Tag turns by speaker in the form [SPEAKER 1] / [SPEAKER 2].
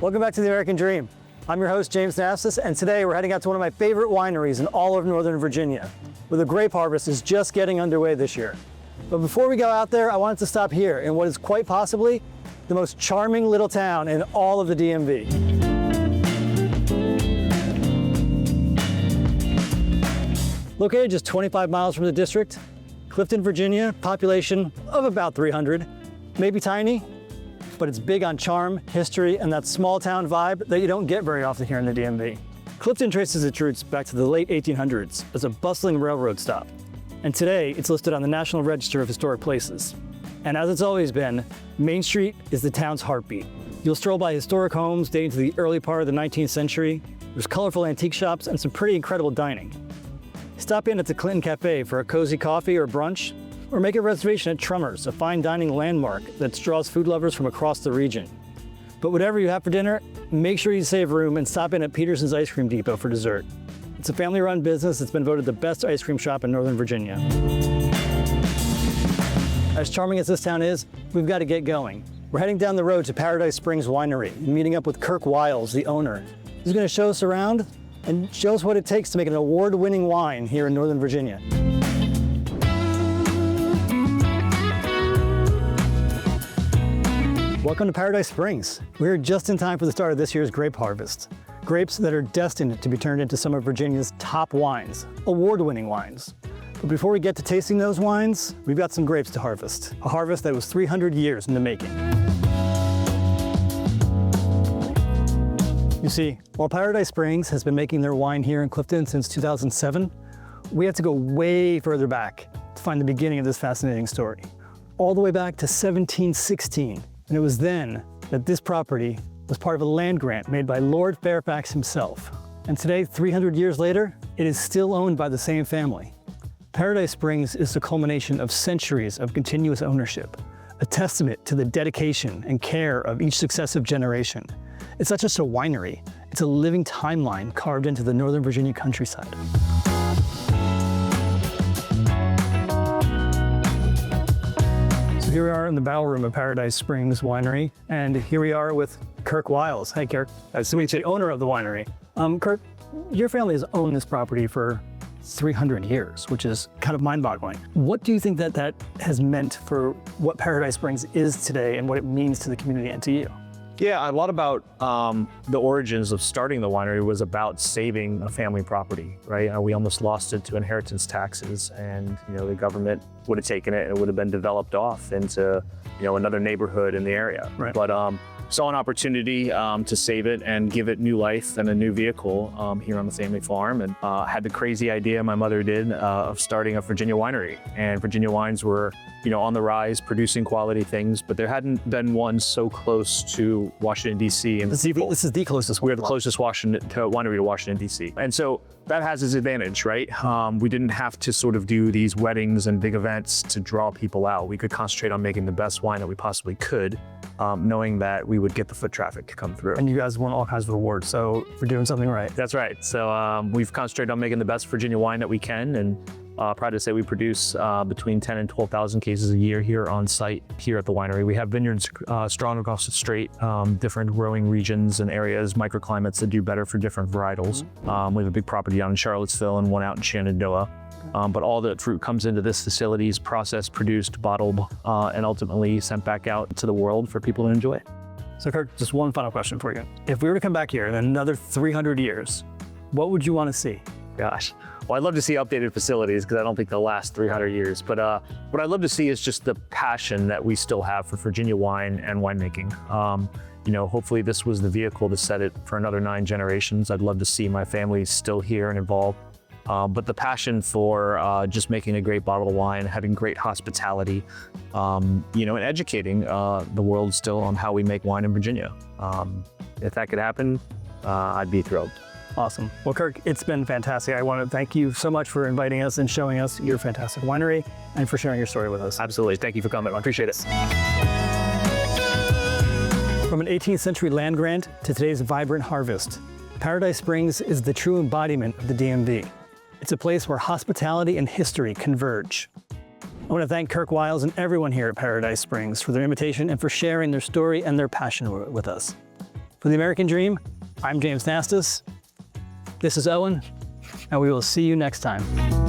[SPEAKER 1] Welcome back to the American Dream. I'm your host, James Nafsis, and today we're heading out to one of my favorite wineries in all of Northern Virginia, where the grape harvest is just getting underway this year. But before we go out there, I wanted to stop here in what is quite possibly the most charming little town in all of the DMV. Located just 25 miles from the district, Clifton, Virginia, population of about 300. Maybe tiny, but it's big on charm, history, and that small town vibe that you don't get very often here in the DMV. Clifton traces its roots back to the late 1800s as a bustling railroad stop. And today it's listed on the National Register of Historic Places. And as it's always been, Main Street is the town's heartbeat. You'll stroll by historic homes dating to the early part of the 19th century. There's colorful antique shops and some pretty incredible dining. Stop in at the Clinton Cafe for a cozy coffee or brunch, or make a reservation at Trummer's, a fine dining landmark that draws food lovers from across the region. But whatever you have for dinner, make sure you save room and stop in at Peterson's Ice Cream Depot for dessert. It's a family-run business that's been voted the best ice cream shop in Northern Virginia. As charming as this town is, we've got to get going. We're heading down the road to Paradise Springs Winery and meeting up with Kirk Wiles, the owner. He's going to show us around and show us what it takes to make an award-winning wine here in Northern Virginia. Welcome to Paradise Springs. We're just in time for the start of this year's grape harvest. Grapes that are destined to be turned into some of Virginia's top wines, award-winning wines. But before we get to tasting those wines, we've got some grapes to harvest. A harvest that was 300 years in the making. You see, while Paradise Springs has been making their wine here in Clifton since 2007, we have to go way further back to find the beginning of this fascinating story. All the way back to 1716. And it was then that this property was part of a land grant made by Lord Fairfax himself. And today, 300 years later, it is still owned by the same family. Paradise Springs is the culmination of centuries of continuous ownership, a testament to the dedication and care of each successive generation. It's not just a winery, it's a living timeline carved into the Northern Virginia countryside. So here we are in the battle room of Paradise Springs Winery, and here we are with Kirk Wiles. Hey, Kirk. Nice to meet you, owner of the winery. Kirk, your family has owned this property for 300 years, which is kind of mind-boggling. What do you think that has meant for what Paradise Springs is today and what it means to the community and to you?
[SPEAKER 2] Yeah, a lot about the origins of starting the winery was about saving a family property, right? We almost lost it to inheritance taxes, and the government would have taken it and it would have been developed off into another neighborhood in the area.
[SPEAKER 1] Right.
[SPEAKER 2] But saw an opportunity to save it and give it new life and a new vehicle here on the family farm, and had the crazy idea my mother did of starting a Virginia winery. And Virginia wines were on the rise, producing quality things, but there hadn't been one so close to Washington, D.C.
[SPEAKER 1] This is the closest one.
[SPEAKER 2] We're the closest winery to Washington, D.C. And so that has its advantage, right? We didn't have to sort of do these weddings and big events to draw people out. We could concentrate on making the best wine that we possibly could, knowing that we would get the foot traffic to come through.
[SPEAKER 1] And you guys won all kinds of awards, so we're doing something right.
[SPEAKER 2] That's right. So we've concentrated on making the best Virginia wine that we can, and proud to say we produce between 10 and 12,000 cases a year here on site here at the winery. We have vineyards strong across the strait, different growing regions and areas, microclimates that do better for different varietals. We have a big property down in Charlottesville and one out in Shenandoah. But all the fruit comes into this facility, is processed, produced, bottled, and ultimately sent back out to the world for people to enjoy.
[SPEAKER 1] So Kirk, just one final question for you. If we were to come back here in another 300 years, what would you want to see?
[SPEAKER 2] Gosh. Well, I'd love to see updated facilities because I don't think they'll last 300 years. But what I'd love to see is just the passion that we still have for Virginia wine and winemaking. Hopefully this was the vehicle to set it for another 9 generations. I'd love to see my family still here and involved. But the passion for just making a great bottle of wine, having great hospitality, and educating the world still on how we make wine in Virginia. If that could happen, I'd be thrilled.
[SPEAKER 1] Awesome. Well, Kirk, it's been fantastic. I want to thank you so much for inviting us and showing us your fantastic winery and for sharing your story with us.
[SPEAKER 2] Absolutely. Thank you for coming. I appreciate it.
[SPEAKER 1] From an 18th century land grant to today's vibrant harvest, Paradise Springs is the true embodiment of the DMV. It's a place where hospitality and history converge. I want to thank Kirk Wiles and everyone here at Paradise Springs for their invitation and for sharing their story and their passion with us. For the American Dream, I'm James Nastas. This is Owen, and we will see you next time.